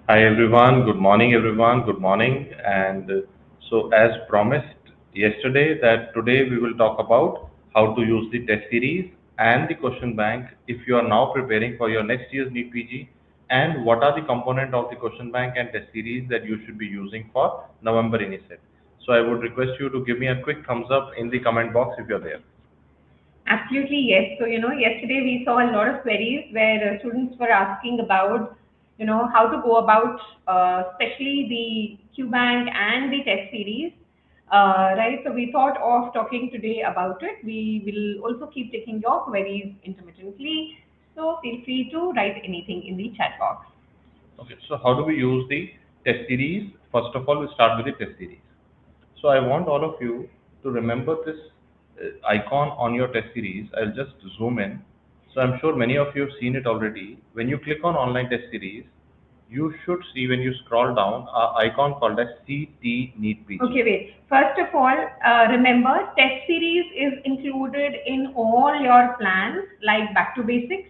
Hi everyone, good morning everyone, good morning. And so as promised yesterday that today we will talk about how to use the test series and the question bank if you are now preparing for your next year's NEET PG, and what are the component of the question bank and test series that you should be using for November INI-CET. So I would request you to give me a quick thumbs up in the comment box if you're there. Absolutely, yes. So, yesterday we saw a lot of queries where students were asking about, how to go about, especially the Qbank and the test series, right? So we thought of talking today about it. We will also keep taking your queries intermittently. So feel free to write anything in the chat box. Okay, so how do we use the test series? First of all, we start with the test series. So I want all of you to remember this icon on your test series. I'll just zoom in. So I'm sure many of you have seen it already. When you click on online test series, you should see when you scroll down an icon called as CT-NEET PG. Okay, wait. First of all, remember test series is included in all your plans like back to basics.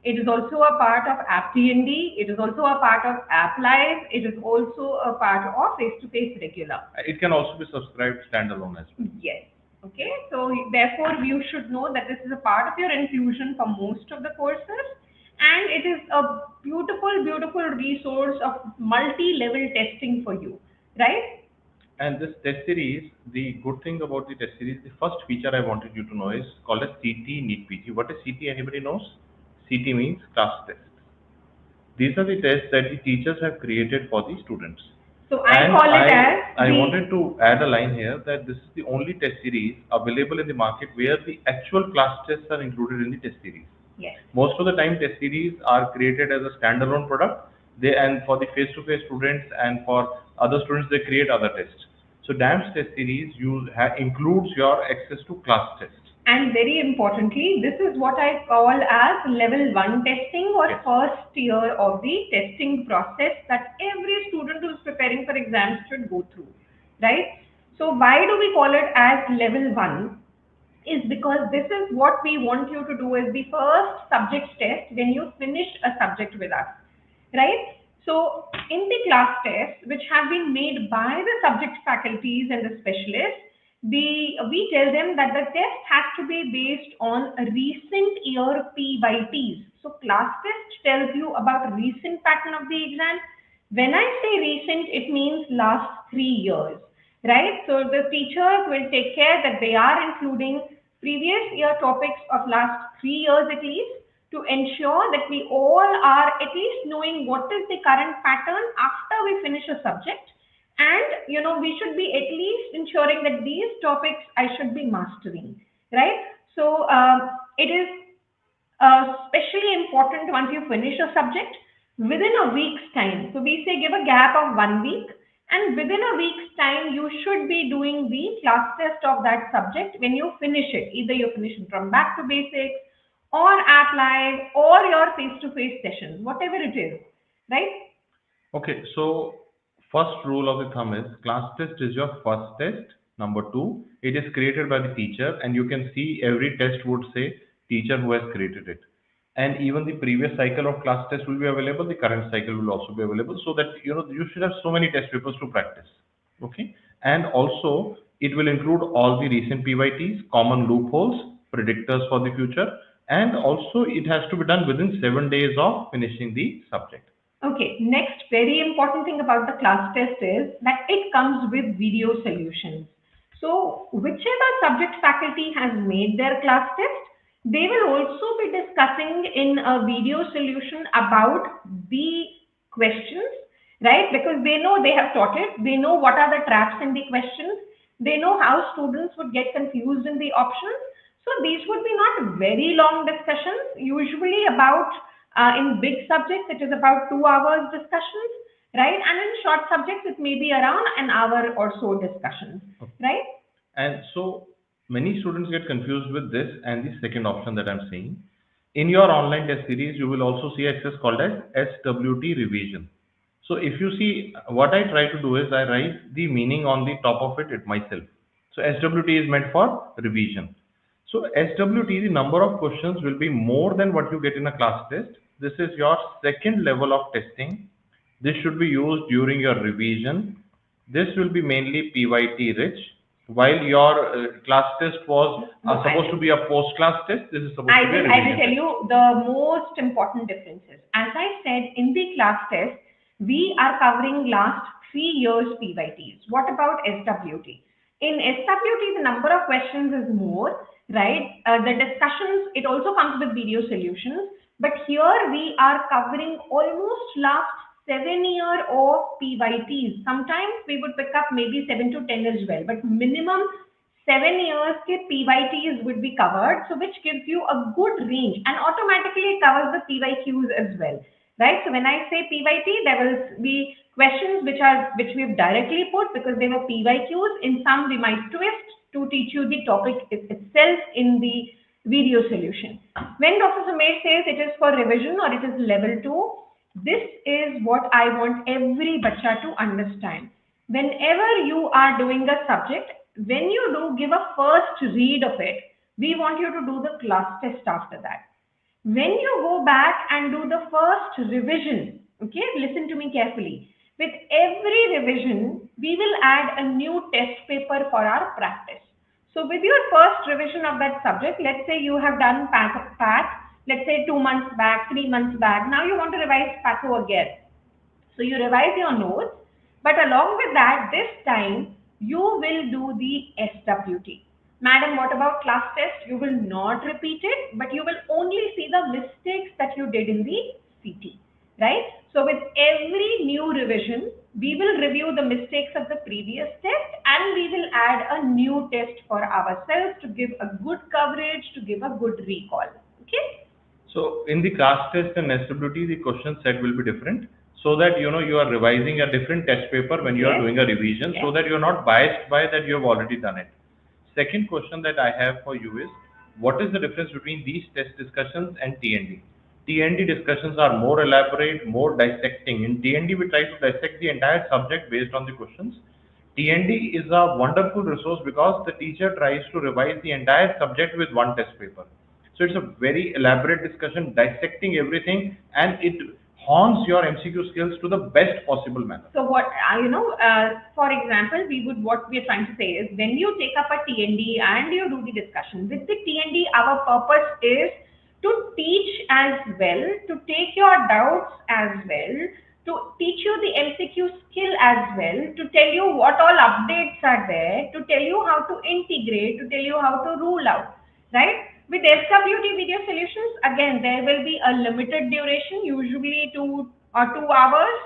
It is also a part of App D&D. It is also a part of App Live. It is also a part of face-to-face regular. It can also be subscribed standalone as well. Yes. Okay. So therefore, you should know that this is a part of your inclusion for most of the courses, and it is a beautiful, beautiful resource of multi-level testing for you, right? And this test series, the good thing about the test series, the first feature I wanted you to know is called as CT-NEET PG. What is CT? Anybody knows? CT means class test. These are the tests that the teachers have created for the students. So I call it as I wanted to add a line here that this is the only test series available in the market where the actual class tests are included in the test series. Yes. Most of the time, test series are created as a standalone product. And for the face-to-face students and for other students, they create other tests. So DAMS test series includes your access to class tests. And very importantly, this is what I call as level 1 testing or Yes. first year of the testing process that every student who is preparing for exams should go through, right? So why do we call it as level 1? Is because this is what we want you to do as the first subject test when you finish a subject with us, right? So in the class tests, which have been made by the subject faculties and the specialists, we tell them that the test has to be based on a recent year PYPs. So class test tells you about recent pattern of the exam. When I say recent, it means last 3 years, right? So the teachers will take care that they are including previous year topics of last 3 years at least, to ensure that we all are at least knowing what is the current pattern after we finish a subject. And we should be at least ensuring that these topics I should be mastering, right? So it is especially important once you finish a subject within a week's time. So we say give a gap of 1 week, and within a week's time you should be doing the class test of that subject when you finish it. Either you finish it from back to basics or App Live or your face-to-face sessions, whatever it is, right? Okay, so first rule of the thumb is class test is your first test. Number two, it is created by the teacher, and you can see every test would say teacher who has created it. And even the previous cycle of class test will be available, the current cycle will also be available, so that you should have so many test papers to practice. Okay, and also it will include all the recent PYTs, common loopholes, predictors for the future, and also it has to be done within 7 days of finishing the subject. Okay, next very important thing about the class test is that it comes with video solutions. So whichever subject faculty has made their class test, they will also be discussing in a video solution about the questions, right? Because they know they have taught it, they know what are the traps in the questions, they know how students would get confused in the options. So these would be not very long discussions, usually about in big subjects, it is about 2 hours discussions, right? And in short subjects, it may be around an hour or so discussions, right? And so many students get confused with this and the second option that I'm saying. In your online test series, you will also see access called as SWT revision. So if you see, what I try to do is I write the meaning on the top of it myself. So SWT is meant for revision. So SWT, the number of questions will be more than what you get in a class test. This is your second level of testing This should be used during your revision. This will be mainly PYT rich, while your class test was supposed to be a post-class test. This is supposed to be a revision I will tell test. you the most important differences. As I said, in the class test, we are covering last 3 years PYTs. What about SWT? In SWT, the number of questions is more, right? The discussions, it also comes with video solutions. But here we are covering almost last 7 year of PYTs. Sometimes we would pick up maybe 7 to 10 as well, but minimum 7 years ke PYTs would be covered, so which gives you a good range and automatically it covers the PYQs as well, right? So when I say PYT, there will be questions which we've directly put because they were PYQs. In some we might twist to teach you the topic itself in the video solution. When Dr. Sumesh says it is for revision or it is level 2, this is what I want every bacha to understand. Whenever you are doing a subject, when you do give a first read of it, we want you to do the class test after that. When you go back and do the first revision, okay, listen to me carefully. With every revision, we will add a new test paper for our practice. So with your first revision of that subject, let's say you have done PAT, let's say 2 months back, 3 months back, now you want to revise PATHO again. So you revise your notes, but along with that, this time you will do the SWT. Madam, what about class test? You will not repeat it, but you will only see the mistakes that you did in the CT, right? So with every new revision, we will review the mistakes of the previous test and we will add a new test for ourselves to give a good coverage, to give a good recall, okay? So in the class test and SWT, the question set will be different, so that you are revising a different test paper when you are doing a revision, so that you are not biased by that you have already done it. Second question that I have for you is, what is the difference between these test discussions and TND? TND discussions are more elaborate, more dissecting. In TND, we try to dissect the entire subject based on the questions. TND is a wonderful resource because the teacher tries to revise the entire subject with one test paper. So it's a very elaborate discussion, dissecting everything, and it hones your MCQ skills to the best possible manner. So what, for example, what we are trying to say is, when you take up a TND and you do the discussion, with the TND, our purpose is to teach as well, to take your doubts as well, to teach you the MCQ skill as well, to tell you what all updates are there, to tell you how to integrate, to tell you how to rule out, right? With SWT video solutions, again, there will be a limited duration, usually 2 hours.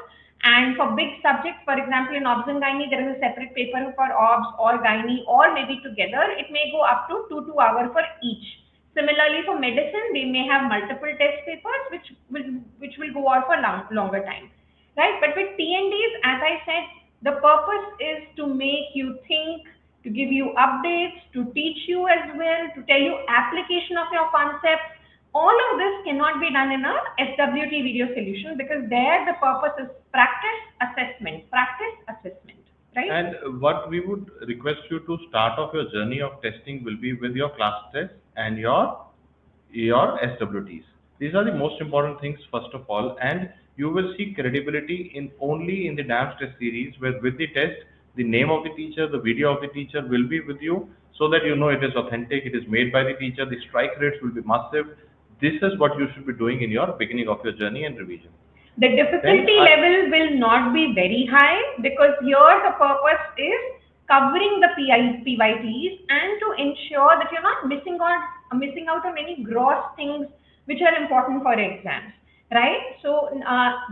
And for big subjects, for example, in OBS and Gynae, there is a separate paper for OBS or Gynae, or maybe together, it may go up to 2 hours for each. Similarly, for medicine, they may have multiple test papers, which will go on for longer time, right? But with TNDs, as I said, the purpose is to make you think, to give you updates, to teach you as well, to tell you application of your concepts. All of this cannot be done in a SWT video solution, because there the purpose is practice, assessment, right? And what we would request you to start off your journey of testing will be with your class test and your SWTs. These are the most important things first of all, and you will see credibility only in the DAMS test series, where with the test, the name of the teacher, the video of the teacher will be with you, so that you know it is authentic, it is made by the teacher, the strike rates will be massive. This is what you should be doing in your beginning of your journey and revision. The difficulty level will not be very high, because here the purpose is covering the PYPs and to ensure that you're not missing out on any gross things which are important for exams, right? So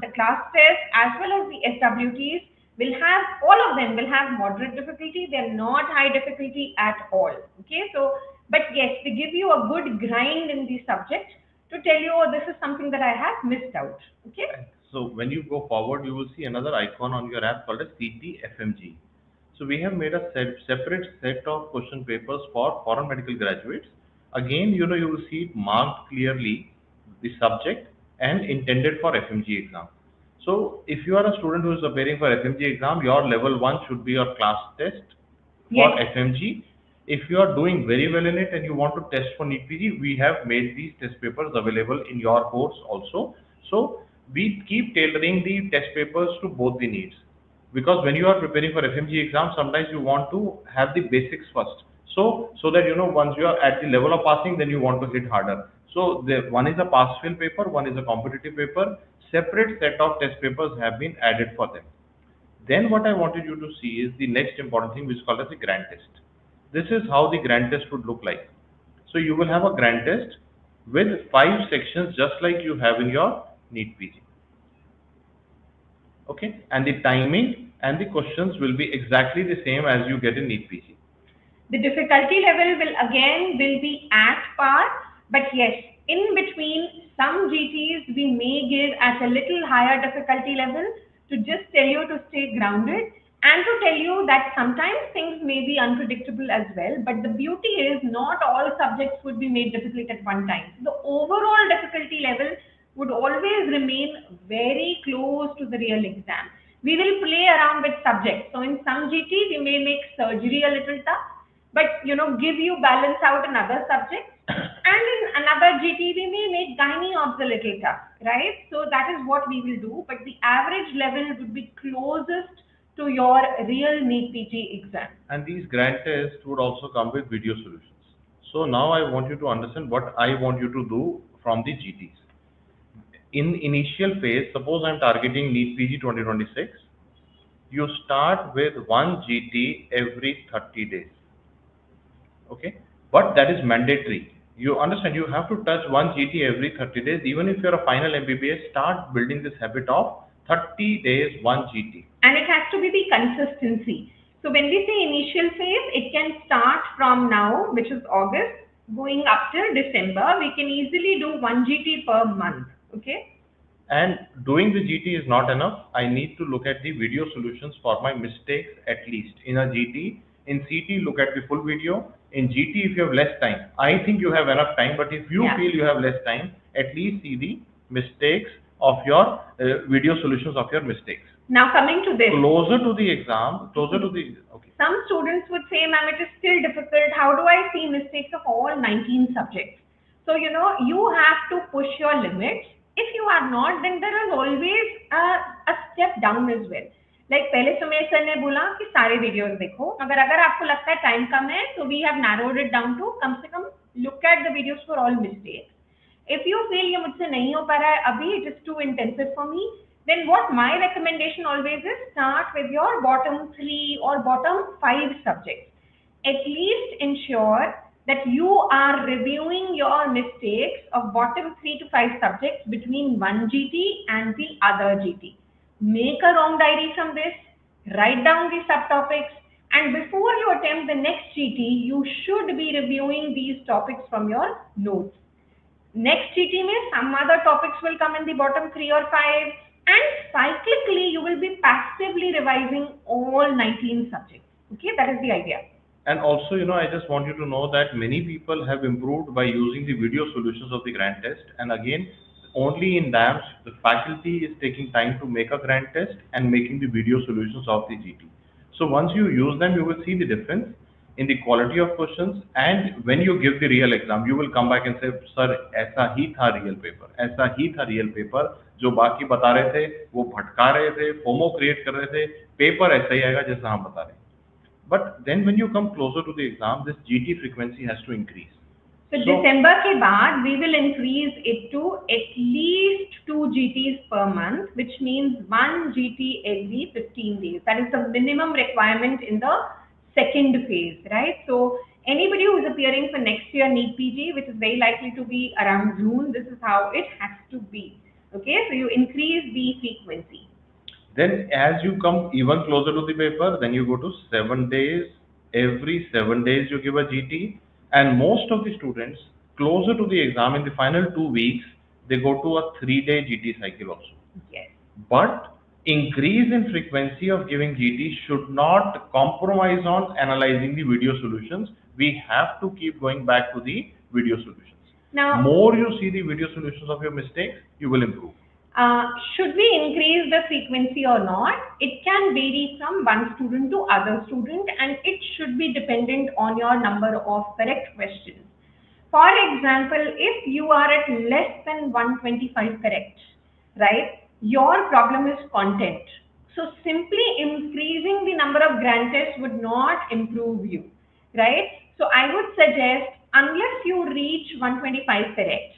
the class test as well as the SWTs will have, all of them will have moderate difficulty. They're not high difficulty at all. Okay, so but yes, they give you a good grind in the subject to tell you, oh, this is something that I have missed out. Okay. So when you go forward, you will see another icon on your app called as CT-FMG. So we have made a separate set of question papers for foreign medical graduates. Again, you will see it marked clearly, the subject and intended for FMG exam. So if you are a student who is preparing for FMG exam, your level 1 should be your class test for FMG. If you are doing very well in it and you want to test for NEET PG, we have made these test papers available in your course also. So we keep tailoring the test papers to both the needs. Because when you are preparing for FMG exam, sometimes you want to have the basics first. So that once you are at the level of passing, then you want to hit harder. So the one is a pass-fail paper, one is a competitive paper. Separate set of test papers have been added for them. Then what I wanted you to see is the next important thing, which is called as the grand test. This is how the grand test would look like. So you will have a grand test with 5 sections, just like you have in your NEET PG. Okay, and the timing and the questions will be exactly the same as you get in NEET PG. The difficulty level will be at par, but yes, in between some GTs we may give at a little higher difficulty level to just tell you to stay grounded and to tell you that sometimes things may be unpredictable as well. But the beauty is not all subjects would be made difficult at one time. The overall difficulty level would always remain very close to the real exam. We will play around with subjects. So in some GT we may make surgery a little tough, but give you balance out in other subjects, and in another GT we may make gynae obs a little tough, right? So that is what we will do, but the average level would be closest to your real NEET PG exam. And these grand tests would also come with video solutions. So now I want you to understand what I want you to do from the GTs. In initial phase, suppose I'm targeting NEET PG 2026, you start with one GT every 30 days. Okay, but that is mandatory. You understand, you have to touch one GT every 30 days. Even if you're a final MBBS, start building this habit of 30 days one GT. And it has to be the consistency. So when we say initial phase, it can start from now, which is August, going up till December. We can easily do one GT per month. Okay. And doing the GT is not enough. I need to look at the video solutions for my mistakes at least. In a GT, in CT, look at the full video. In GT, if you have less time, I think you have enough time, but if you feel you have less time, at least see the mistakes of your video solutions of your mistakes. Now coming to this. Closer to the exam, okay. Some students would say, ma'am, it is still difficult. How do I see mistakes of all 19 subjects? So, you have to push your limits. If you are not, then there is always a step down as well. Like पहले Sumesh sir ने बोला कि सारे videos देखो, अगर आपको लगता है टाइम कम है, so we have narrowed it down to कम से कम look at the videos for all mistakes. If you feel ये मुझसे नहीं हो पा रहा है अभी, it is too intensive for me, then what my recommendation always is, start with your bottom 3 or bottom 5 subjects. At least ensure that you are reviewing your mistakes of bottom 3 to 5 subjects between one GT and the other GT. Make a wrong diary from this, write down the subtopics, and before you attempt the next GT, you should be reviewing these topics from your notes. Next GT means some other topics will come in the bottom 3 or 5, and cyclically you will be passively revising all 19 subjects. Okay, that is the idea. And also, I just want you to know that many people have improved by using the video solutions of the grand test. And again, only in DAMS, the faculty is taking time to make a grand test and making the video solutions of the GT. So once you use them, you will see the difference in the quality of questions. And when you give the real exam, you will come back and say, sir, ऐसा ही था real paper, ऐसा ही था real paper, जो बाकी बता रहे थे, वो भटका रहे थे, FOMO create कर रहे थे, paper ऐसा ही आएगा जैसा हम बता रहे हैं. But then when you come closer to the exam, this GT frequency has to increase. So December के बाद we will increase it to at least 2 GTs per month, which means 1 GT every 15 days. That is the minimum requirement in the second phase, right? So anybody who is appearing for next year NEET PG, which is very likely to be around June, this is how it has to be. Okay, so you increase the frequency. Then as you come even closer to the paper, then you go to 7 days. Every 7 days you give a GT. And most of the students, closer to the exam, in the final 2 weeks, they go to a 3-day GT cycle also. Yes. But increase in frequency of giving GT should not compromise on analyzing the video solutions. We have to keep going back to the video solutions. Now, more you see the video solutions of your mistakes, you will improve. Should we increase the frequency or not? It can vary from one student to other student, and it should be dependent on your number of correct questions. For example, if you are at less than 125 correct, right? Your problem is content. So simply increasing the number of grand tests would not improve you, right? So I would suggest, unless you reach 125 correct,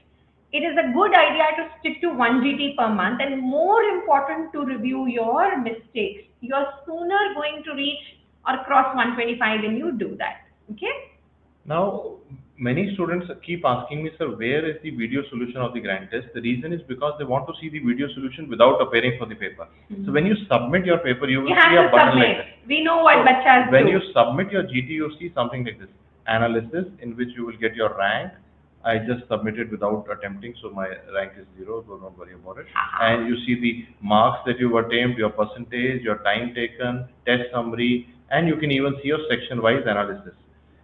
it is a good idea to stick to 1 GT per month, and more important, to review your mistakes. You're sooner going to reach or cross 125 when you do that, okay? Now, many students keep asking me, sir, where is the video solution of the grand test? The reason is because they want to see the video solution without appearing for the paper. So when you submit your paper, you will see a button like that. We know what bachas do. When you submit your GT, you see something like this. Analysis, in which you will get your rank. I just submitted without attempting, so my rank is 0, so don't worry about it. And you see the marks that you've attained, your percentage, your time taken, test summary, and you can even see your section-wise analysis.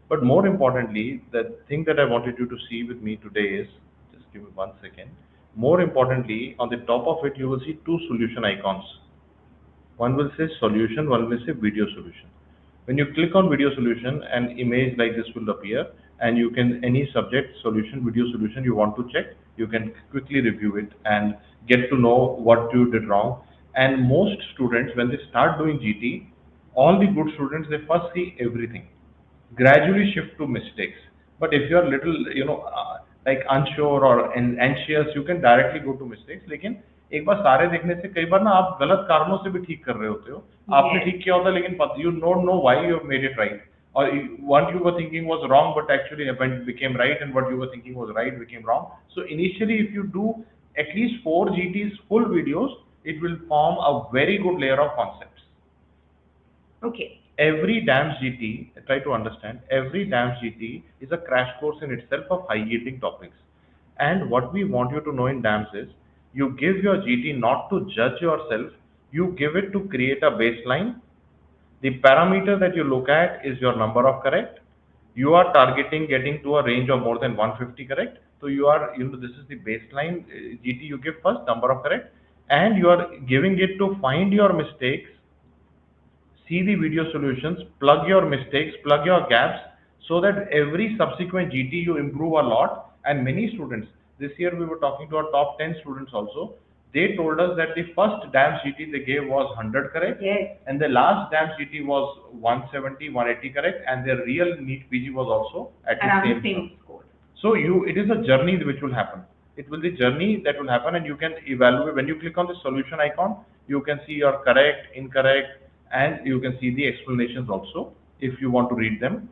But more importantly, the thing that I wanted you to see with me today is, just give me 1 second. More importantly, on the top of it, you will see 2 solution icons. One will say solution, one will say video solution. When you click on video solution, an image like this will appear, and you can, any subject, solution, video solution you want to check, you can quickly review it and get to know what you did wrong. And most students, when they start doing GT, all the good students, they first see everything, gradually shift to mistakes. But if you are little, like unsure or anxious, you can directly go to mistakes. लेकिन एक बार सारे देखने से कई बार ना आप गलत कारणों से भी ठीक कर रहे होते हो. आपने ठीक किया होता लेकिन you don't know why you have made it right, or what you were thinking was wrong but actually became right, and what you were thinking was right became wrong. So initially, if you do at least 4 GTs full videos, it will form a very good layer of concepts. Okay. Every DAMS GT, try to understand, every DAMS GT is a crash course in itself of high yielding topics. And what we want you to know in DAMS is, you give your GT not to judge yourself, you give it to create a baseline. The parameter that you look at is your number of correct. You are targeting getting to a range of more than 150 correct. So you are, this is the baseline GT you give first, number of correct, and you are giving it to find your mistakes, see the video solutions, plug your mistakes, plug your gaps, so that every subsequent GT you improve a lot. And many students, this year we were talking to our top 10 students also, they told us that the first DAMS GT they gave was 100 correct, yes, and the last DAMS GT was 170, 180 correct, and their real NEET PG was also at the same score. So it is a journey which will happen. It will be a journey that will happen, and you can evaluate. When you click on the solution icon, you can see your correct, incorrect, and you can see the explanations also if you want to read them.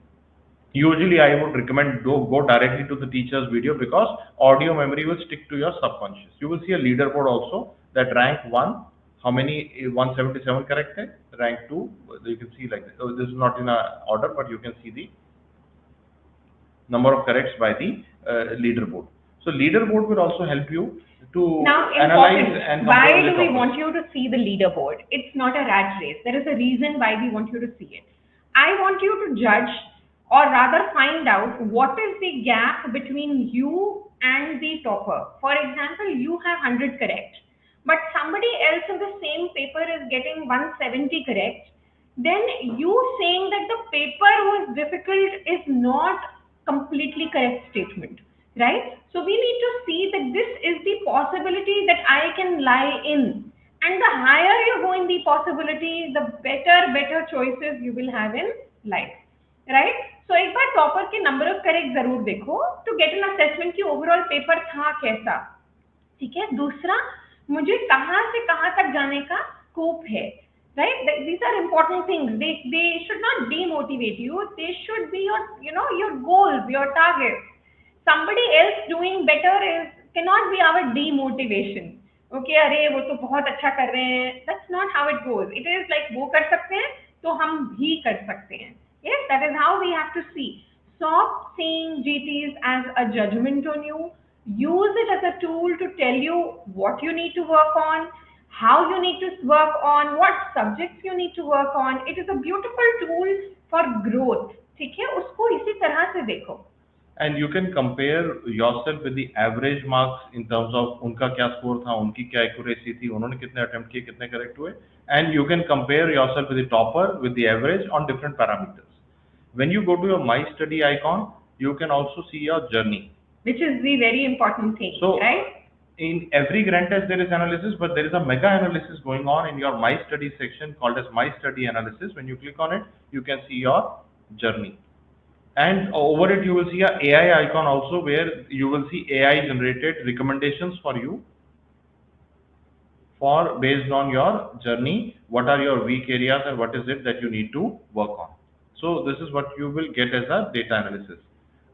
Usually I would recommend go directly to the teacher's video, because audio memory will stick to your subconscious. You will see a leaderboard also, that rank 1, how many 177 correct hai, rank 2, you can see like this. So this is not in a order, but you can see the number of corrects by the leaderboard. So leaderboard will also help you to now, analyze and why do we want you to see the leaderboard? It's not a rat race. There is a reason why we want you to see it. I want you to judge, or rather find out, what is the gap between you and the topper. For example, you have 100 correct, but somebody else in the same paper is getting 170 correct. Then you saying that the paper was difficult is not completely correct statement, right? So we need to see that this is the possibility that I can lie in, and the higher you go in the possibility, the better choices you will have in life, right? So एक बार topper के number of correct जरूर देखो to get an assessment कि overall paper था कैसा, ठीक है? दूसरा, मुझे कहाँ से कहाँ तक जाने का स्कोप है, right? These are important things. They should not demotivate you. They should be your goals, your targets. Somebody else doing better cannot be our demotivation. Okay, अरे वो तो बहुत अच्छा कर रहे हैं. That's not how it goes. It is like वो कर सकते हैं तो हम भी कर सकते हैं. Yes, that is how we have to see. Stop seeing GTs as a judgment on you. Use it as a tool to tell you what you need to work on, how you need to work on, what subjects you need to work on. It is a beautiful tool for growth. ठीक है, उसको इसी तरह से देखो. And you can compare yourself with the average marks in terms of उनका क्या score था, उनकी क्या accuracy थी, उन्होंने कितने attempt किए, कितने correct हुए, and you can compare yourself with the topper, with the average on different parameters. When you go to your My Study icon, you can also see your journey, which is the very important thing, right? In every grand test there is analysis, but there is a mega analysis going on in your My Study section called as My Study Analysis. When you click on it, you can see your journey. And over it, you will see a AI icon also, where you will see AI generated recommendations for you for based on your journey. What are your weak areas and what is it that you need to work on? So this is what you will get as a data analysis.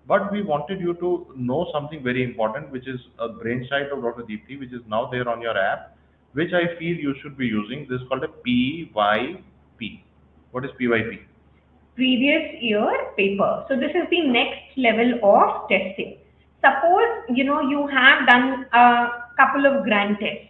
But we wanted you to know something very important, which is a brainchild of Dr. Deepthi, which is now there on your app, which I feel you should be using. This is called a PYP. What is PYP? Previous year paper. So this is the next level of testing. Suppose you have done a couple of grand tests,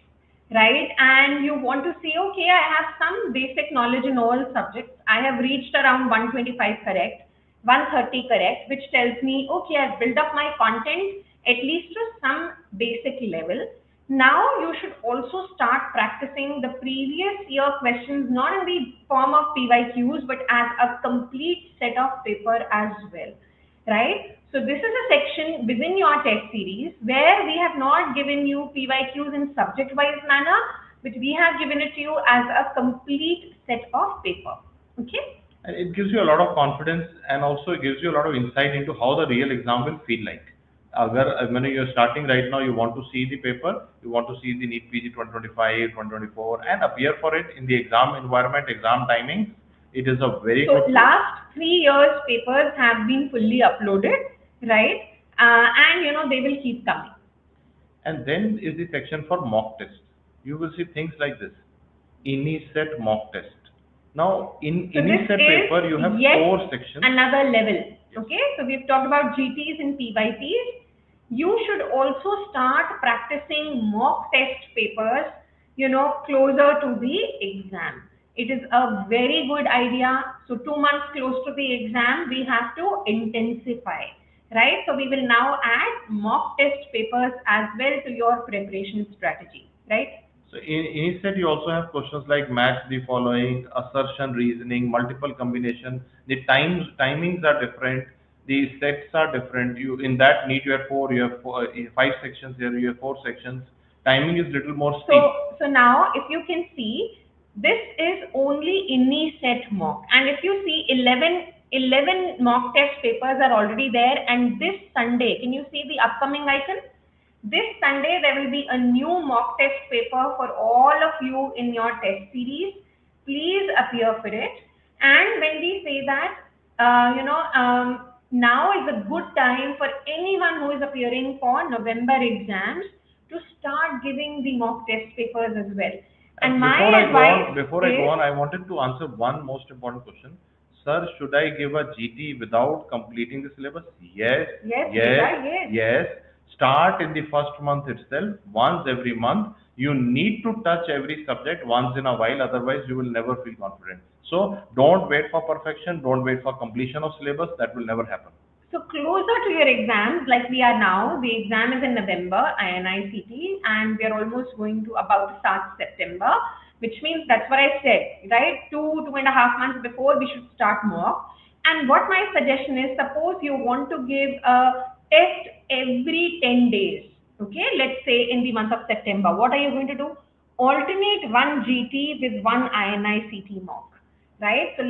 right? And you want to say, okay, I have some basic knowledge in all subjects. I have reached around 125 correct, 130 correct, which tells me, okay, I've built up my content at least to some basic level. Now you should also start practicing the previous year questions, not in the form of PYQs, but as a complete set of paper as well, right? So this is a section within your test series where we have not given you PYQs in subject-wise manner, but we have given it to you as a complete set of paper, okay? And it gives you a lot of confidence, and also it gives you a lot of insight into how the real exam will feel like. When you're starting right now, you want to see the paper, you want to see the NEET PG 2025, 2024, and appear for it in the exam environment, exam timing. It is a very So good. last 3 years papers have been fully uploaded, right? And they will keep coming. And then is the section for mock test. You will see things like this: INI-CET mock test. Now, in So this INI-CET is paper, you have yet 4 sections. another level. Yes. Okay, so we've talked about GTs and PYPs. You should also start practicing mock test papers, closer to the exam. It is a very good idea. So 2 months close to the exam, we have to intensify, right? So we will now add mock test papers as well to your preparation strategy, right? So in INI-CET, you also have questions like match the following, assertion, reasoning, multiple combination. The timings are different. The sets are different. You in that NEET you have 4, you have 5 sections here, you have 4 sections. Timing is little more steep. So now if you can see, this is only INI-CET mock, and if you see 11 mock test papers are already there, and this Sunday, can you see the upcoming icon? This Sunday there will be a new mock test paper for all of you in your test series. Please appear for it. And when we say that, now is a good time for anyone who is appearing for November exams to start giving the mock test papers as well. And my advice before I go on, I wanted to answer one most important question. Sir, should I give a GT without completing the syllabus? Yes. Yes, Yes. yes. Yes. Start in the first month itself, once every month. You need to touch every subject once in a while, otherwise you will never feel confident. So don't wait for perfection, don't wait for completion of syllabus, that will never happen. So closer to your exams, like we are now, the exam is in November, INI-CET, and we are almost going to about to start September, which means that's what I said, right? 2.5 months before we should start mock. And what my suggestion is, suppose you want to give a test every 10 days, okay? Let's say in the month of September, what are you going to do? Alternate one GT with one INI-CET mock, right? So,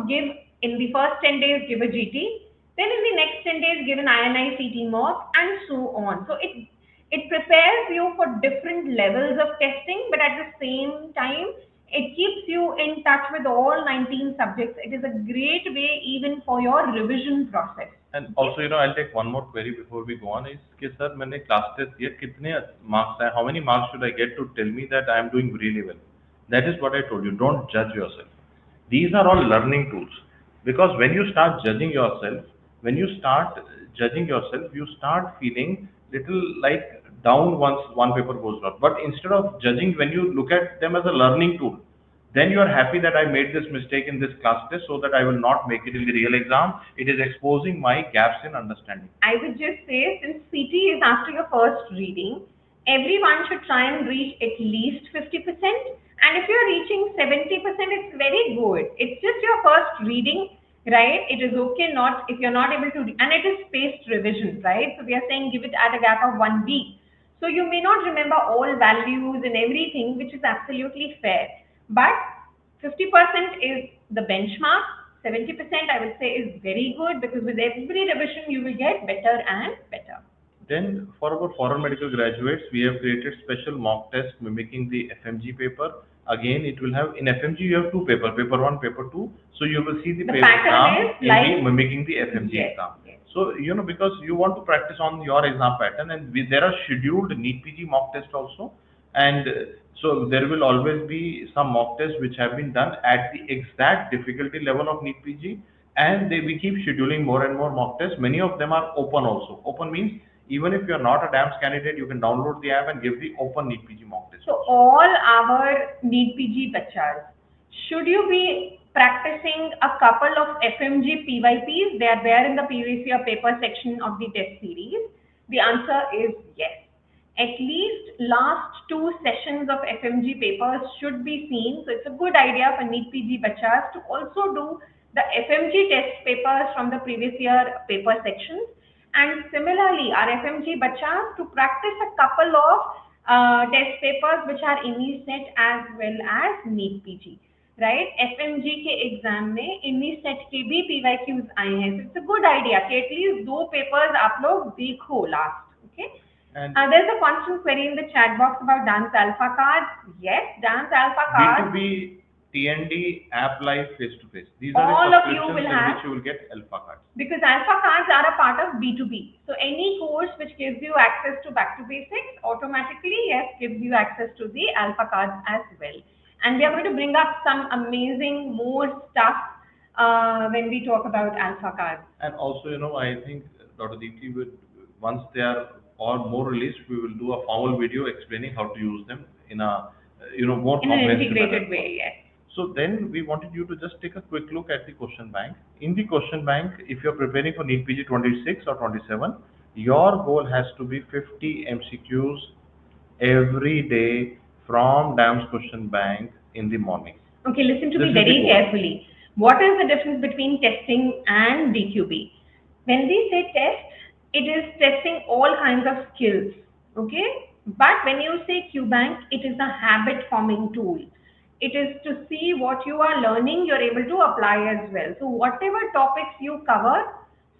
give in the first 10 days, give a GT. Then in the next 10 days, give an INI-CET mock, and so on. So it prepares you for different levels of testing, but at the same time, it keeps you in touch with all 19 subjects. It is a great way even for your revision process. And also, I'll take one more query before we go on. Is, sir, मैंने class test दिया, कितने marks आए? How many marks should I get to tell me that I am doing really well? That is what I told you. Don't judge yourself. These are all learning tools. Because when you start judging yourself, you start feeling little like down once one paper goes wrong. But instead of judging, when you look at them as a learning tool, then you are happy that I made this mistake in this class test so that I will not make it in the real exam. It is exposing my gaps in understanding. I would just say, since CT is after your first reading, everyone should try and reach at least 50%. And if you're reaching 70%, it's very good. It's just your first reading, right? It is okay if you're not able to, and it is spaced revision, right? So we are saying give it at a gap of 1 week. So you may not remember all values and everything, which is absolutely fair. But 50% is the benchmark. 70% I would say is very good, because with every revision you will get better and better. Then for our foreign medical graduates, we have created special mock test mimicking the FMG paper. Again, it will have, in FMG you have two paper, paper 1, paper 2. So you will see the paper pattern exam is like mimicking the FMG yes, exam. yes. So, because you want to practice on your exam pattern, and there are scheduled NEET PG mock tests also. And so there will always be some mock tests which have been done at the exact difficulty level of NEET PG. And we keep scheduling more and more mock tests. Many of them are open also. Open means even if you are not a DAMS candidate, you can download the app and give the open NEET PG mock test. So all our NEET PG bachas, should you be practicing a couple of FMG PYPs? They are there in the previous year paper section of the test series. The answer is yes. At least last 2 sessions of FMG papers should be seen. So it's a good idea for NEET PG bachas to also do the FMG test papers from the previous year paper sections. And similarly, our FMG bachas to practice a couple of test papers which are INI-CET as well as NEET PG, right? FMG के exam में INI-CET के भी PYQs आए हैं, so it's a good idea कि at least 2 papers आप लोग देखो last, okay? And there's a constant query in the chat box about DAMS Alpha cards. Yes, DAMS Alpha cards. B2B, TND, App Live, face-to-face. These All are the of you subscriptions will in have, which you will get Alpha cards. Because Alpha cards are a part of B2B. So any course which gives you access to Back to Basics automatically, yes, gives you access to the Alpha cards as well. And we are going to bring up some amazing more stuff when we talk about Alpha cards. And also, I think Dr. Deepti would, once they are all more released, we will do a formal video explaining how to use them in a, more in an comprehensive integrated manner. way, yes. So then we wanted you to just take a quick look at the question bank. In the question bank, if you're preparing for NEET PG 26 or 27, your goal has to be 50 MCQs every day from DAMS question bank in the morning. Okay, listen to me very carefully. What is the difference between testing and DQB? When we say test, it is testing all kinds of skills, okay? But when you say Qbank, it is a habit forming tool. It is to see what you are learning, you're able to apply as well. So whatever topics you cover,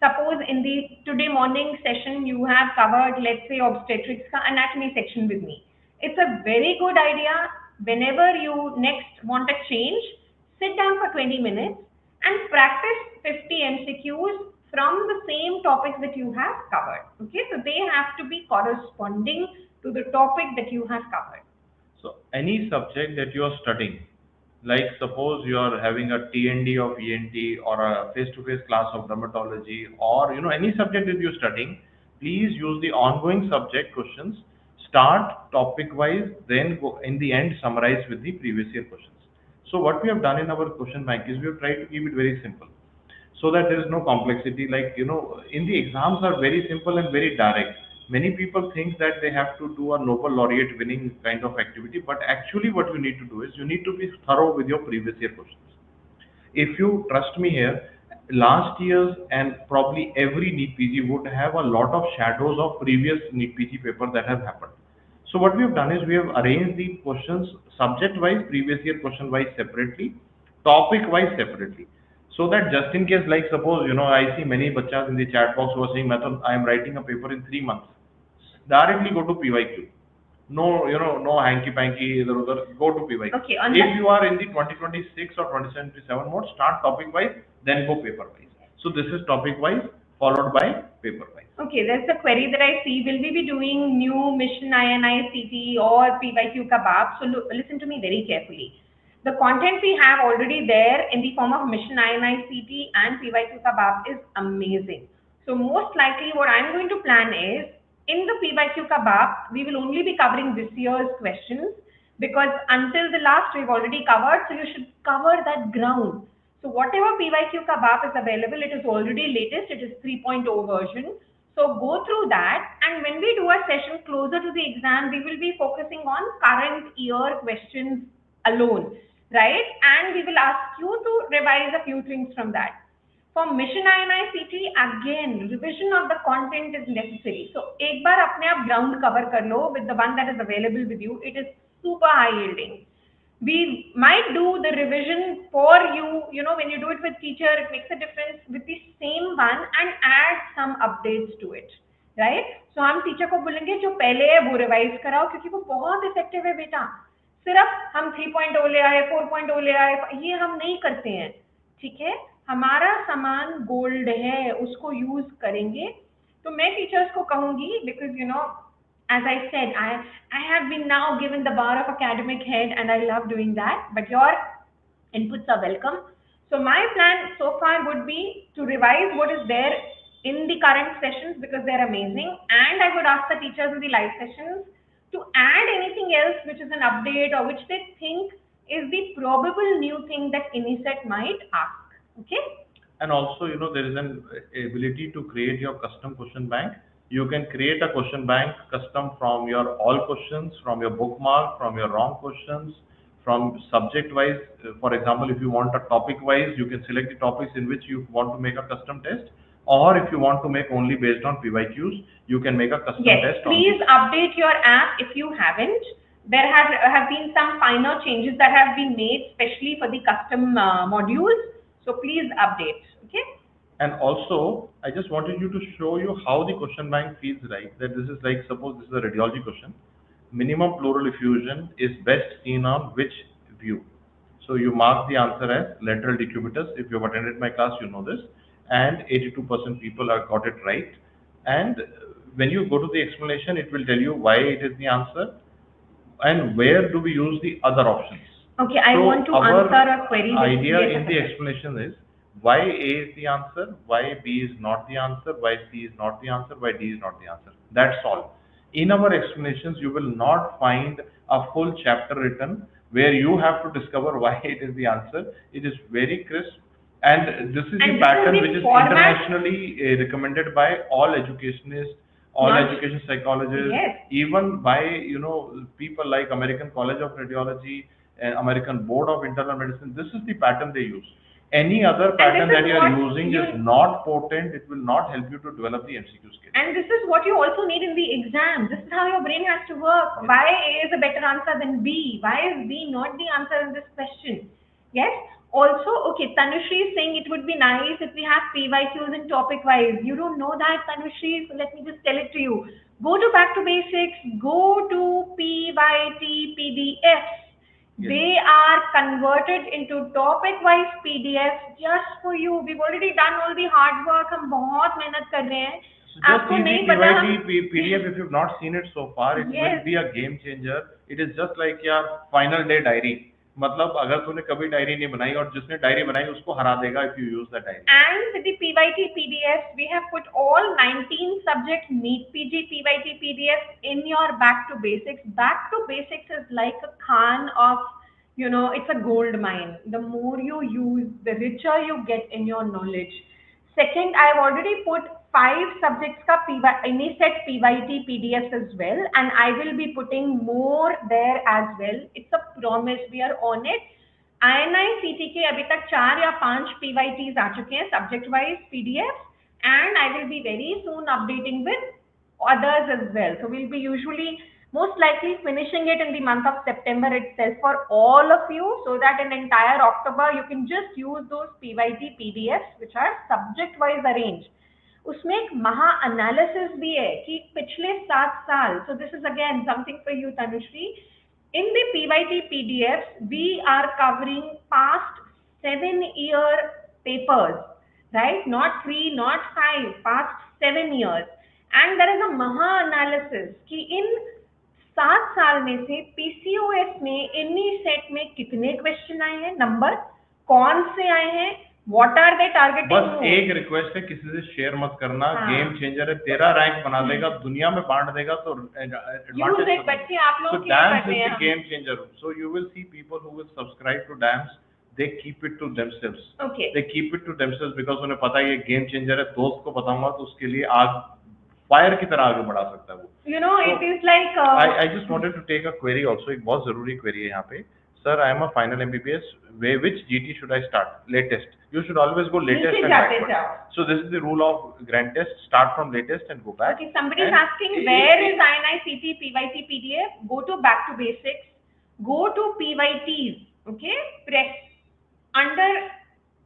suppose in the today morning session, you have covered, let's say, obstetrics anatomy section with me. It's a very good idea. Whenever you next want a change, sit down for 20 minutes and practice 50 MCQs from the same topics that you have covered. Okay, so they have to be corresponding to the topic that you have covered. So any subject that you are studying, like suppose you are having a TND of ENT or a face-to-face class of dermatology, or any subject that you're studying, please use the ongoing subject questions. Start topic-wise, then go in the end summarize with the previous year questions. So what we have done in our question bank is we have tried to keep it very simple, so that there is no complexity. Like in the exams are very simple and very direct. Many people think that they have to do a Nobel laureate winning kind of activity, but actually what you need to do is you need to be thorough with your previous year questions. If you trust me here, last year's and probably every NEET PG would have a lot of shadows of previous NEET PG paper that have happened. So what we have done is we have arranged the questions subject-wise, previous year question-wise separately, topic-wise separately. So that just in case, like suppose, I see many bachas in the chat box who are saying, "Method, I am writing a paper in 3 months." Directly go to PYQ. No, no hanky-panky, go to PYQ. Okay, if you are in the 2026 or 2027 mode, start topic-wise, then go paper-wise. So this is topic-wise, followed by paper-wise. Okay, there's a query that I see. Will we be doing new Mission INI-CET or PYQ Kebab? So listen to me very carefully. The content we have already there in the form of Mission INI-CET and PYQ Kebab is amazing. So most likely what I'm going to plan is, in the PYQ Kebab, we will only be covering this year's questions, because until the last we've already covered, so you should cover that ground. So whatever PYQ Kebab is available, it is already latest, it is 3.0 version. So go through that, and when we do a session closer to the exam, we will be focusing on current year questions alone, right? And we will ask you to revise a few things from that. For Mission INI-CET, again, revision of the content is necessary. So, एक बार अपने आप ground cover कर लो with the one that is available with you. It is super high yielding. We might do the revision for you. You know, when you do it with teacher, it makes a difference with the same one and add some updates to it, right? So हम teacher को बोलेंगे जो पहले है वो revise कराओ क्योंकि वो बहुत effective है बेटा. सिर्फ हम 3.0 ले आए, 4.0 ले आए, ये हम नहीं करते हैं, ठीक है? हमारा सामान गोल्ड है, उसको यूज करेंगे. तो मैं टीचर्स को कहूंगी, because you know, as I said, I have been now given the bar of academic head and I love doing that, but your inputs are welcome. So my plan so far would be to revise what is there in the current sessions because they're amazing, and I would ask the teachers in the live sessions to add anything else which is an update or which they think is the probable new thing that INI-CET might ask. Okay. And also, you know, there is an ability to create your custom question bank. You can create a question bank custom from your all questions, from your bookmark, from your wrong questions, from subject wise. For example, if you want a topic wise, you can select the topics in which you want to make a custom test. Or if you want to make only based on PYQs, you can make a custom test. Please update your app if you haven't. There have been some finer changes that have been made, especially for the custom modules. So please update, okay? And also, I just wanted you to show you how the question bank feels like. That this is like, suppose this is a radiology question. Minimum pleural effusion is best seen on which view? So you mark the answer as lateral decubitus. If you have attended my class, you know this. And 82% people have got it right. And when you go to the explanation, it will tell you why it is the answer and where do we use the other options. Okay, I want to answer a query. Idea in the explanation is why A is the answer, why B is not the answer, why C is not the answer, why D is not the answer. That's all. In our explanations, you will not find a full chapter written where you have to discover why it is the answer. It is very crisp, and this is the pattern which is internationally recommended by all educationists, all education psychologists, even by, you know, people like American College of Radiology, American Board of Internal Medicine. This is the pattern they use. Any other pattern that you are using is not potent. It will not help you to develop the MCQ skills. And this is what you also need in the exam. This is how your brain has to work. Yes. Why A is a better answer than B? Why is B not the answer in this question? Yes. Also, okay, Tanushri is saying it would be nice if we have PYQs and topic wise. You don't know that, Tanushri, so let me just tell it to you. Go to Back to Basics, go to PYT PDFs. Yes. They are converted into topic-wise PDFs just for you. We've already done all the hard work. हम बहुत मेहनत कर रहे हैं. आपको नहीं पता PDF, if you've not seen it so far, it will be a game changer. It is just like your final day diary. मतलब अगर तूने कभी डायरी नहीं बनाई और जिसने डायरी बनाई उसको हरा देगा if you use that diary. And with the PYT PDFs, we have put all 19 subject NEET PG PYT PDFs in your Back to Basics. Back to Basics is like a khan of, you know, it's a gold mine. The more you use, the richer you get in your knowledge. Second, I have already put 5 subjects ka INI-CET PYT PDFs as well, and I will be putting more there as well. It's a promise. We are on it. INI-CET के अभी तक 4 या 5 PYTs आ चुके हैं subject wise PDFs, and I will be very soon updating with others as well. So we'll be usually most likely finishing it in the month of September itself for all of you, so that in entire October you can just use those PYT PDFs which are subject wise arranged. उसमें एक महा analysis भी है कि पिछले 7 साल. So this is again something for you, Tanushri. In the PYT PDFs, we are covering past 7-year papers, right? Not 3, not 5, past 7 years. And there is a maha analysis कि इन 7 साल में से PCOS में INI-CET में कितने question आए हैं, number कौन से आए हैं, What are they targeting? बस एक रिक्वेस्ट है, किसी से शेयर मत करना. गेम चेंजर है, तेरा रैंक बना देगा, दुनिया में बांट देगा. तो एडवांटेज बच्चे आप लोग क्या करते हैं. Game changer. So you will see people who will subscribe to DAMS. They keep it to themselves. Okay. They keep it to themselves because उन्हें पता है ये गेम चेंजर है. दोस्त को बताऊंगा तो उसके लिए आग फायर की तरह आगे बढ़ा सकता है वो. You know, it is like I just wanted to take a query also. एक बहुत जरूरी query है यहाँ पे. Sir, I am a final MBBS. Which GT should I start? Latest. You should always go latest नीचे and जाते backward. जाओ. So this is the rule of grand test. Start from latest and go back. Okay, somebody is And asking where is INI-CET PYP PDF? Go to back to basics. Go to PYPs. Okay, press under.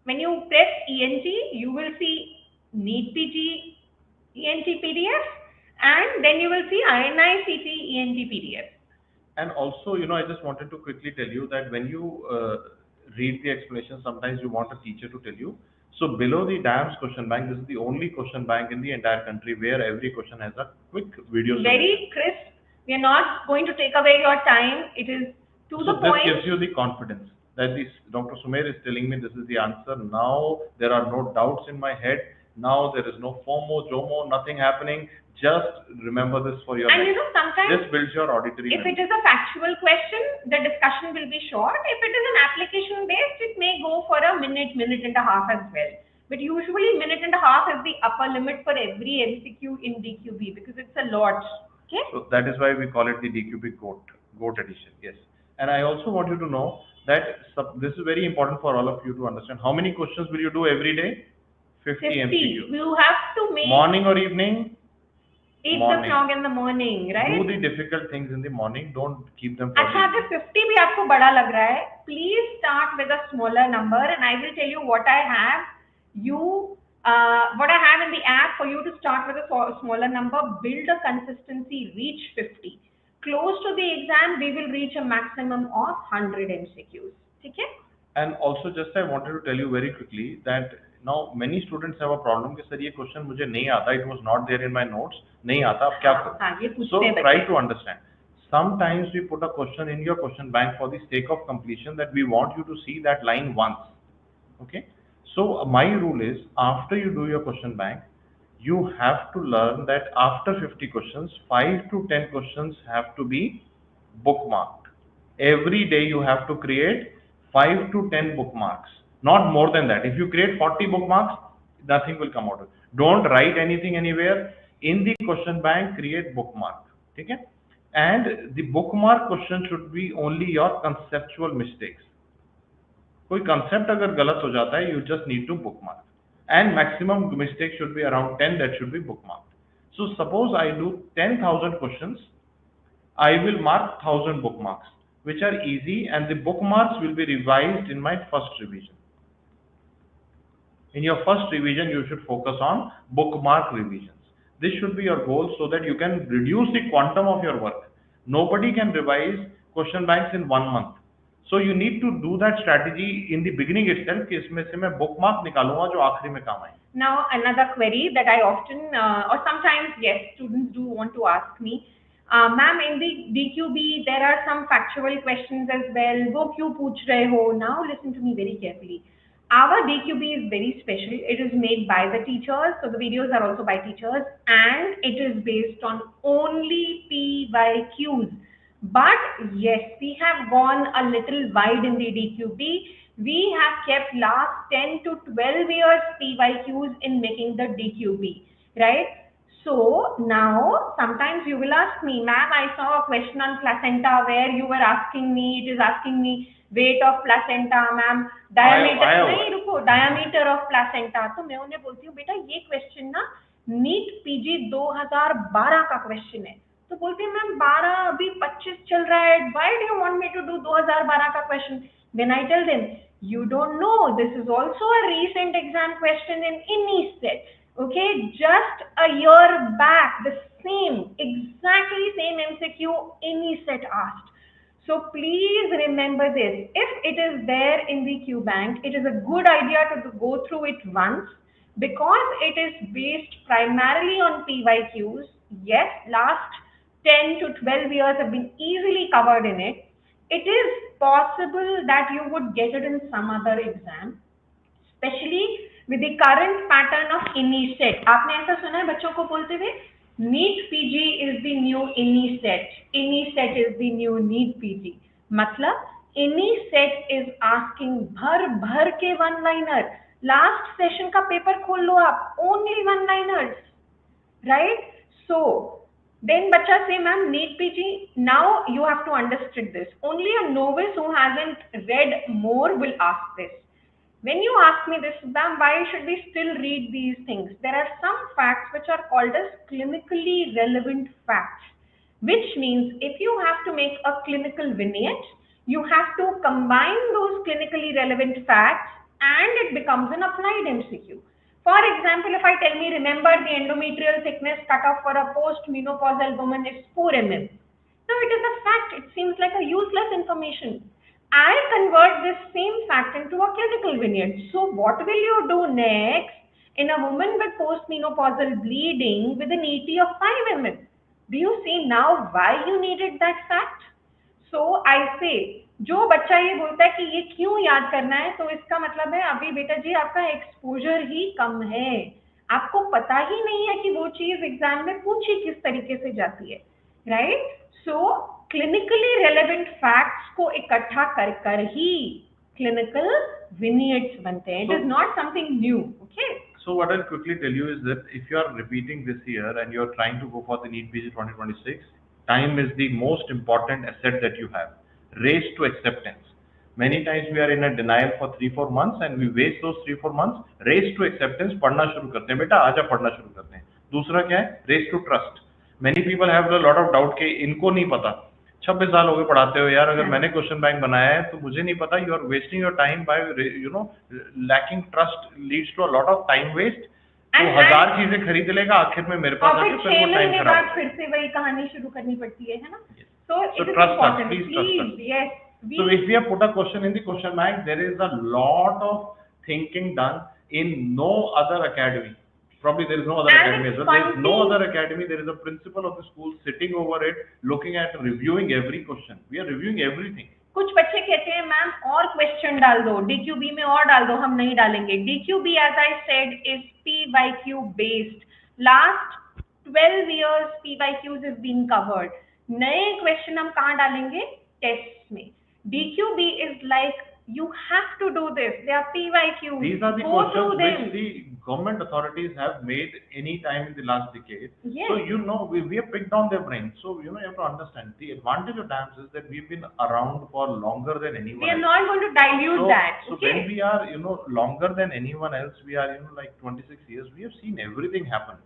When you press ENT, you will see NEET PG ENT PDF, and then you will see INI-CET ENT PDF. And also, I just wanted to quickly tell you that when you read the explanation, sometimes you want a teacher to tell you. So below the DAMS question bank, this is the only question bank in the entire country where every question has a quick video solution. Very crisp. We are not going to take away your time. It is to the point. This gives you the confidence that this Dr. Sumer is telling me this is the answer. Now there are no doubts in my head. Now there is no FOMO, JOMO, nothing happening. Just remember this for your And life. sometimes This builds your auditory if memory. it is a factual question, the discussion will be short. If it is an application based, it may go for a minute, minute and a half as well. But usually minute and a half is the upper limit for every MCQ in DQB because it's a lot. Okay. So that is why we call it the DQB GOAT edition. Yes. And I also want you to know that this is very important for all of you to understand. How many questions will you do every day? 50 MCQs. You have to make Morning or evening? 8 o'clock in the morning, right? Do the difficult things in the morning. Don't keep them for अच्छा अगर 50 भी आपको बड़ा लग रहा है, please start with a smaller number, and I will tell you what I have. What I have in the app for you to start with a smaller number, build a consistency, reach 50. Close to the exam, we will reach a maximum of 100 MCQs. Okay? And also, just I wanted to tell you very quickly that now many students have a problem कि sir ये question मुझे नहीं आता, it was not there in my notes, नहीं आता, अब क्या करूं? So try to understand. Sometimes we put a question in your question bank for the sake of completion that we want you to see that line once. Okay? So my rule is after you do your question bank, you have to learn that after 50 questions, 5 to 10 questions have to be bookmarked. Every day you have to create 5 to 10 bookmarks, not more than that. If you create 40 bookmarks, nothing will come out of it. Don't write anything anywhere. In the question bank, create bookmark. Okay? And the bookmark question should be only your conceptual mistakes. कोई concept अगर गलत हो जाता है, you just need to bookmark. And maximum mistake should be around 10 that should be bookmarked. So suppose I do 10,000 questions, I will mark 1,000 bookmarks, which are easy, and the bookmarks will be revised in my first revision. In your first revision, you should focus on bookmark revisions. This should be your goal so that you can reduce the quantum of your work. Nobody can revise question banks in 1 month. So you need to do that strategy in the beginning itself कि इसमें से मैं bookmark निकालूंगा जो आखिरी में काम आए. Now another query that I often or sometimes yes students do want to ask me, ma'am in the DQB there are some factual questions as well. वो क्यों पूछ रहे हो? Now listen to me very carefully. Our DQB is very special. It is made by the teachers, so the videos are also by teachers, and it is based on only PYQs. But yes, we have gone a little wide in the DQB. We have kept last 10 to 12 years PYQs in making the DQB, right? So now sometimes you will ask me, ma'am, I saw a question on placenta where you were asking me, it is asking me weight of placenta, ma'am, diameter नहीं रुको diameter of placenta. तो मैं उन्हें बोलती हूँ बेटा ये question ना NEET PG 2012 का question है. तो बोलते हैं मैम 12 अभी 25 चल रहा है. Why do you want me to do 2012 का question? Then I tell them, you don't know, this is also a recent exam question in INI-CET. Okay, just a year back, the exactly same MCQ INI-CET asked. So please remember this. If it is there in the Qbank, it is a good idea to go through it once because it is based primarily on PYQs. Yes, last 10 to 12 years have been easily covered in it. It is possible that you would get it in some other exam, especially with the current pattern of INI-CET. आपने ऐसा सुना है बच्चों को बोलते हुए NEET PG is the new INI-CET. INI-CET is the new NEET PG. मतलब INI-CET is asking भर के one-liner. Last session का पेपर खोल लो आप, only one-liners, right? So Then bacha say, ma'am, NEET PG, now you have to understand this. Only a novice who hasn't read more will ask this. When you ask me this, ma'am, why should we still read these things? There are some facts which are called as clinically relevant facts, which means if you have to make a clinical vignette, you have to combine those clinically relevant facts and it becomes an applied MCQ. For example, if I tell me, remember the endometrial thickness cutoff for a post-menopausal woman is 4 mm. Now it is a fact. It seems like a useless information. I convert this same fact into a clinical vignette. So what will you do next in a woman with postmenopausal bleeding with an ET of 5 mm? Do you see now why you needed that fact? So I say, जो बच्चा ये बोलता है कि ये क्यों याद करना है, तो इसका मतलब है अभी बेटा जी आपका एक्सपोजर ही कम है, आपको पता ही नहीं है कि वो चीज एग्जाम में पूछी किस तरीके से जाती है, राइट? सो क्लिनिकली रेलेवेंट फैक्ट्स को इकट्ठा कर कर ही क्लिनिकल विनियट्स बनते हैं. It is not something new. Okay, so what I'll quickly tell you is that if you are repeating this year and you are trying to go for the NEET PG 2026, time is the most important asset that you have. Race to acceptance. Many times we are in a denial for 3-4 months and we waste those 3-4 months. Race to acceptance, पढ़ना शुरू करते हैं बेटा, आजा पढ़ना शुरू करते हैं. दूसरा क्या है? Race to trust. Many people have a lot of doubt कि इनको नहीं पता. 26 साल हो गए पढ़ाते हो यार, अगर मैंने क्वेश्चन बैंक बनाया है तो मुझे नहीं पता. You are wasting your time by lacking trust leads to a lot of time waste. तो 1000 चीजें खरीद लेगा, आखिर में मेरे पास आके फिर वो टाइम खराब. फिर से वही कहानी शुरू करनी पड़ती है ना. So trust us, please trust us. Yes. So if we have put a question in the question bank, there is a lot of thinking done in no other academy. Probably there is no other academy as well. There is no other academy. There is a principal of the school sitting over it, looking at, reviewing every question. We are reviewing everything. कुछ बच्चे कहते हैं ma'am और question डाल दो, DQB में और डाल दो. हम नहीं डालेंगे. DQB as I said is PYQ based. Last 12 years PYQs has been covered. नए क्वेश्चन हम कहाँ डालेंगे? टेस्ट में. DQB is like you have to do this. They are PYQs. These are the questions which the government authorities have made any time in the last decade. Yes. So we have picked on their brains. So you have to understand the advantage of DAMS is that we've been around for longer than anyone. We are not going to dilute that. So okay? when we are longer than anyone else, we are like 26 years. We have seen everything happen.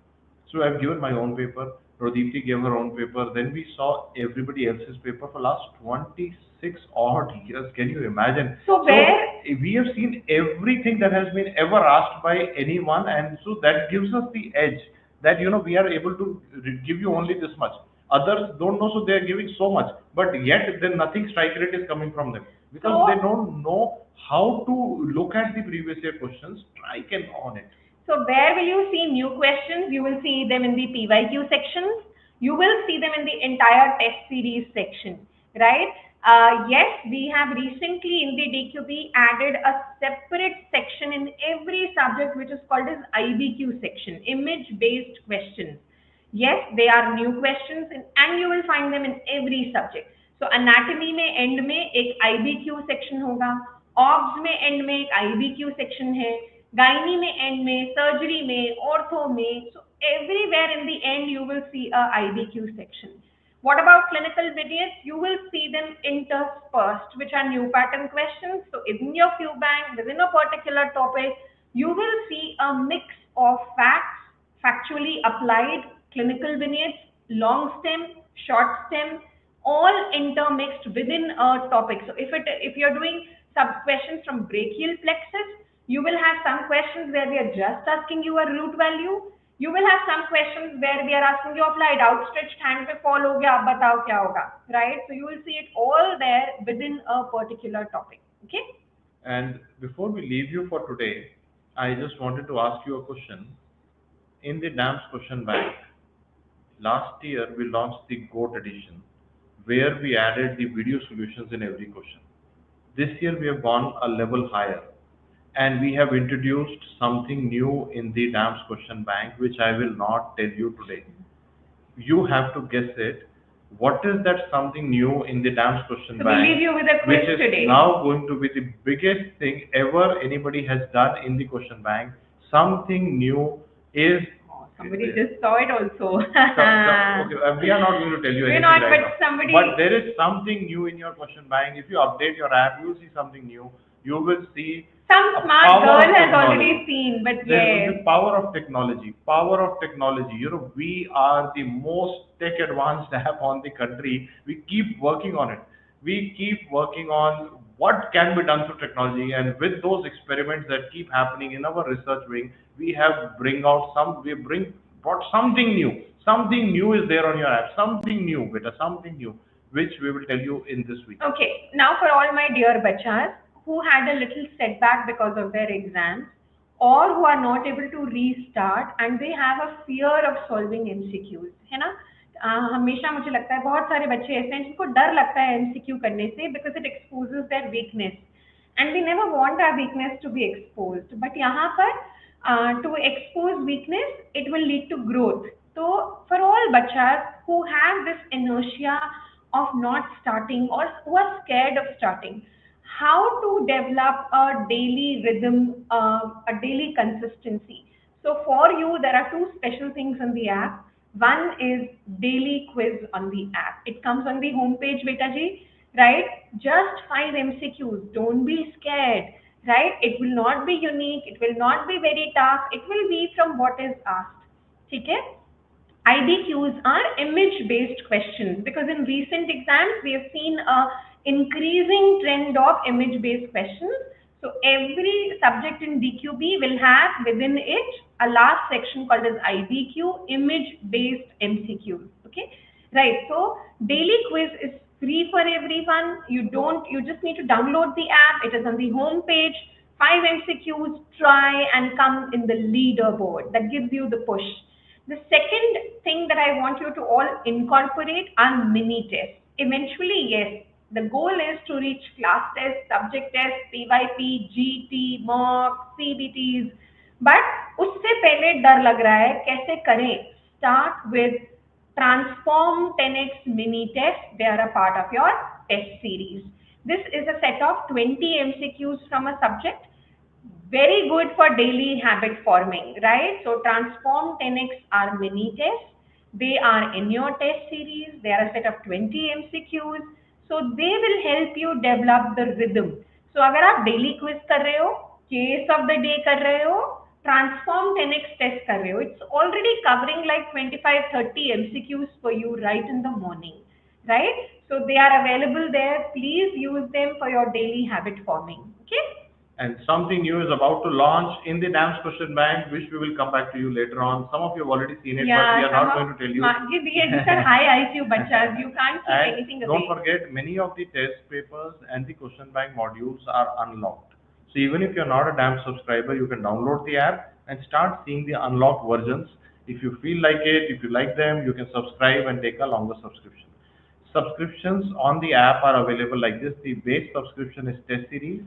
So I've given my own paper. Pradipti gave her own paper. Then we saw everybody else's paper for last 26 odd years. Can you imagine? So we have seen everything that has been ever asked by anyone, and so that gives us the edge that we are able to give you only this much. Others don't know, so they are giving so much, but yet then nothing strike rate is coming from them because they don't know how to look at the previous year questions, strike and on it. So where will you see new questions? You will see them in the PYQ sections. You will see them in the entire test series section, right? Yes, we have recently in the DQB added a separate section in every subject which is called as IBQ section, image-based questions. Yes, they are new questions and you will find them in every subject. So anatomy में end में एक IBQ section होगा, obs में end में एक IBQ section है, gynae में end में, surgery में, ortho में. So everywhere in the end you will see a IBQ section. What about clinical vignettes? You will see them interspersed, which are new pattern questions. So in your Qbank, within a particular topic, you will see a mix of facts, factually applied, clinical vignettes, long stem, short stem, all intermixed within a topic. So if you're doing some questions from brachial plexus, you will have some questions where we are just asking you a root value. You will have some questions where we are asking you applied, outstretched hand पे fall हो गया, अब बताओ क्या होगा, right? So you will see it all there within a particular topic. Okay? And before we leave you for today, I just wanted to ask you a question. In the DAMS question bank, last year we launched the GOAT edition, where we added the video solutions in every question. This year we have gone a level higher, and we have introduced something new in the DAMS question bank, which I will not tell you today. You have to guess it. What is that something new in the DAMS question bank? We'll leave you with a quiz which is today. Now going to be the biggest thing ever anybody has done in the question bank. Something new is Somebody just saw it also. Okay, we are not going to tell you We're anything not, right but now. somebody. But there is something new in your question bank. If you update your app, you will see something new. You will see Some a smart power girl of has technology. already seen, but There will yes. be power of technology. Power of technology. You know, we are the most tech advanced app on the country. We keep working on it. We keep working on what can be done through technology, and with those experiments that keep happening in our research wing, we bring brought something new. Something new is there on your app. Something new, beta. Something new, which we will tell you in this week. Okay, now for all my dear bachas who had a little setback because of their exams or who are not able to restart and they have a fear of solving MCQs, है ना? हमेशा मुझे लगता है बहुत सारे बच्चे ऐसे हैं जिनको डर लगता है MCQ करने से because it exposes their weakness and we never want our weakness to be exposed. But यहाँ पर to expose weakness, it will lead to growth. So for all bachas who have this inertia of not starting or who are scared of starting, how to develop a daily rhythm, a daily consistency. So for you, there are two special things in the app. One is daily quiz on the app. It comes on the homepage, beta ji, right? Just 5 MCQs. Don't be scared, right? It will not be unique. It will not be very tough. It will be from what is asked. Okay? IBQs are image-based questions because in recent exams we have seen a increasing trend of image-based questions. So every subject in DQB will have within it a last section called as IBQ, image-based MCQs. Okay, right? So daily quiz is free for everyone. You just need to download the app. It is on the home page. 5 MCQs. Try and come in the leaderboard. That gives you the push. The second thing that I want you to all incorporate are mini tests. Eventually, yes, the goal is to reach class tests, subject tests, PYP, GT, mock, CBTs. But उससे पहले डर लग रहा है कैसे करें? Start with Transform 10x mini tests. They are a part of your test series. This is a set of 20 MCQs from a subject. Very good for daily habit forming, right? So Transform 10x are mini tests. They are in your test series. They are a set of 20 MCQs. So they will help you develop the rhythm. So अगर आप daily quiz कर रहे हो, case of the day कर रहे हो, Transform 10x test कर रहे हो, it's already covering like 25-30 MCQs for you right in the morning, right? So they are available there. Please use them for your daily habit forming, okay? And something new is about to launch in the DAMS question bank, which we will come back to you later on. Some of you have already seen it, but we are not going to tell you. These are high IQ bachas. You can't keep anything away. Don't forget, many of the test papers and the question bank modules are unlocked. So even if you're not a DAMS subscriber, you can download the app and start seeing the unlocked versions. If you feel like it, if you like them, you can subscribe and take a longer subscription. Subscriptions on the app are available like this. The base subscription is test series,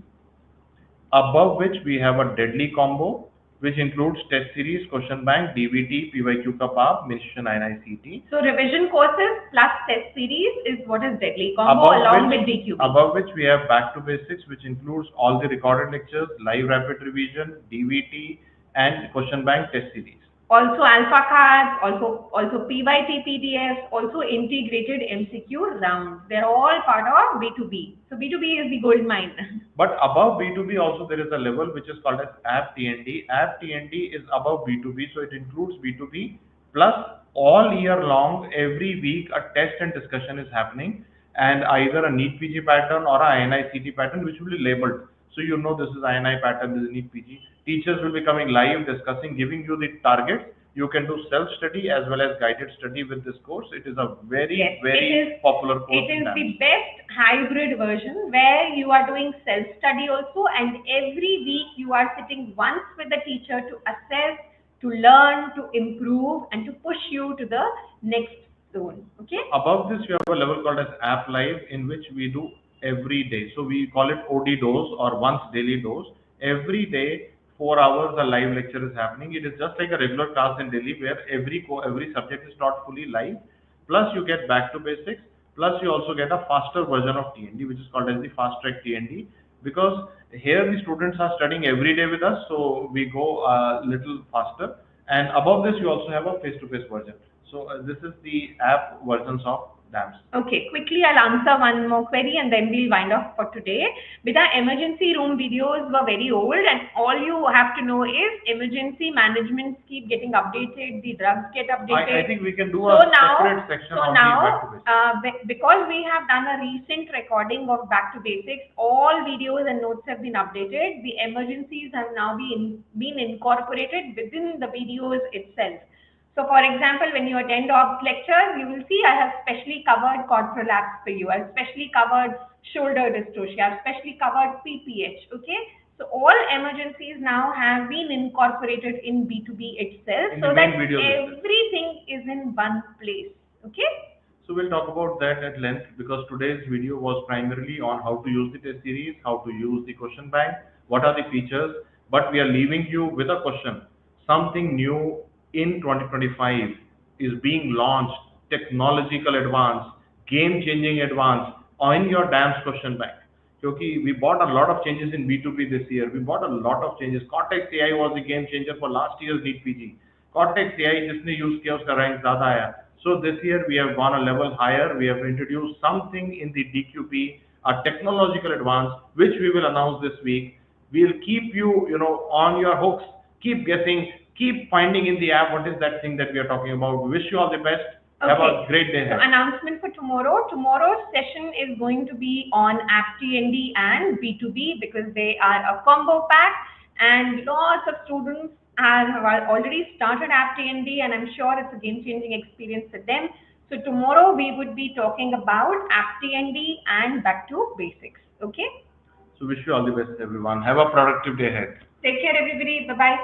above which we have a deadly combo, which includes test series, question bank, DVT, PYQ ka paap, Mission INI-CET. So revision courses plus test series is what is deadly combo along with DQB. Above which we have back to basics, which includes all the recorded lectures, live rapid revision, DVT, and question bank test series. Also alpha cards, also PYT PDFs, also integrated MCQ rounds. They're all part of B2B. So B2B is the gold mine. But above B2B also there is a level which is called as App TND. App TND is above B2B, so it includes B2B plus all year long, every week a test and discussion is happening, and either a NEET PG pattern or a INI-CET pattern which will be labeled. So you know this is INI pattern, this is NEET PG. Teachers will be coming live, discussing, giving you the targets. You can do self-study as well as guided study with this course. It is a very popular course. It is the best hybrid version where you are doing self-study also, and every week you are sitting once with the teacher to assess, to learn, to improve, and to push you to the next zone. Okay? Above this, we have a level called as App Live, in which we do every day. So we call it OD dose or once daily dose. Every day, 4 hours a live lecture is happening. It is just like a regular class in Delhi where every subject is taught fully live. Plus you get back to basics. Plus you also get a faster version of TND, which is called as the fast track TND. Because here the students are studying every day with us, so we go a little faster. And above this, you also have a face-to-face version. So this is the app versions of DAMS. Okay, quickly I'll answer one more query and then we'll wind up for today. Beta, emergency room videos were very old and all you have to know is emergency management keep getting updated, the drugs get updated. I think we can do a separate section on the back to basics. Because we have done a recent recording of back to basics, all videos and notes have been updated. The emergencies have now been incorporated within the videos itself. So for example, when you attend OBS lectures, you will see I have specially covered quad prolapse for you. I've specially covered shoulder dystocia. I've specially covered PPH. Okay. So all emergencies now have been incorporated in B2B itself, so that everything is in one place. Okay. So we'll talk about that at length because today's video was primarily on how to use the test series, how to use the question bank, what are the features, but we are leaving you with a question. Something new in 2025 is being launched, technological advance, game-changing advance on your DAMS question bank. Because we bought a lot of changes in B2B this year. We bought a lot of changes. Cortex AI was the game changer for last year's NEET PG. Cortex AI जिसने use किया उसका rank ज़्यादा आया. So this year we have gone a level higher. We have introduced something in the DQP, a technological advance, which we will announce this week. We'll keep you, on your hooks. Keep guessing. Keep finding in the app what is that thing that we are talking about. Wish you all the best. Okay. Have a great day. So announcement for tomorrow. Tomorrow's session is going to be on AppTND and B2B because they are a combo pack and lots of students have already started AppTND and I'm sure it's a game-changing experience for them. So tomorrow we would be talking about AppTND and back to basics. Okay. So wish you all the best, everyone. Have a productive day ahead. Take care, everybody. Bye-bye.